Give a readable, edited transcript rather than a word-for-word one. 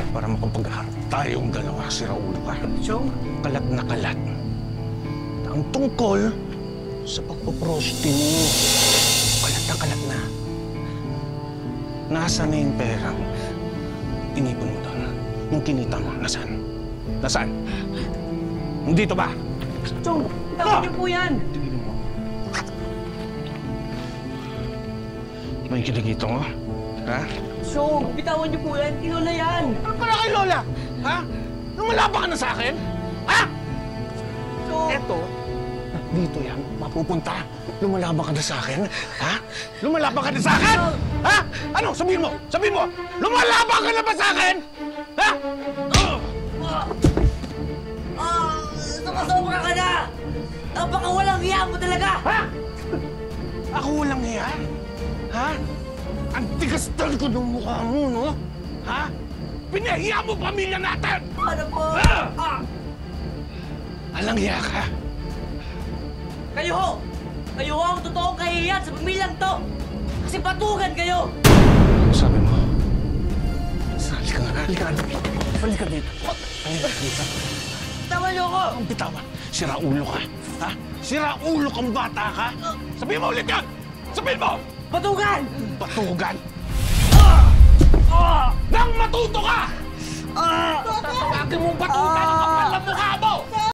para makapagharap tayong dalawa, siraulo ka. Chong? Kalat na kalat. Ang tungkol sa pagpaprosti mo. Kalat na kalat na. Nasaan na yung perang inipon mo doon? Yung kinita mo, nasaan? Nasaan? Dito ba? Chong, tawag niyo po yan! Tingnan mo. May kinikita mo? Ha? Chong, bitawan niyo po yan! Kay Lola yan! Para kay Lola? Ha? Lumalaba ka na sa akin? Ha? Chong! Eto, dito yan, mapupunta. Lumalaban ka na sa akin? Ha? Lumalaban ka na sa akin? Ha? Ano? Sabihin mo! Sabihin mo! Lumalaban ka na ba sa akin? Ha? Sumasobra ka na! Napakawalang hiya mo talaga! Ha? Ako walang hiya? Ha? Ang tigas-tal ko ng mukha mo, no? Ha? Pinahiya mo pamilya natin! Ano po? Alang hiya ka? Kayo ho! Kayo ho ang totoong kahihiyan sa pamilyang to! Kasi patugan kayo! Ano sabi mo? Halika nga, halika nga. Halika dito. Halika dito. Tama niyo ako! Ang bitawan. Siraulo ka. Ha? Siraulo kang bata ka? Sabihin mo ulit yan! Sabihin mo! Patugan! Batugan! Nang matuto ka! Tatawagin mong batugan ang kapal na mukha mo!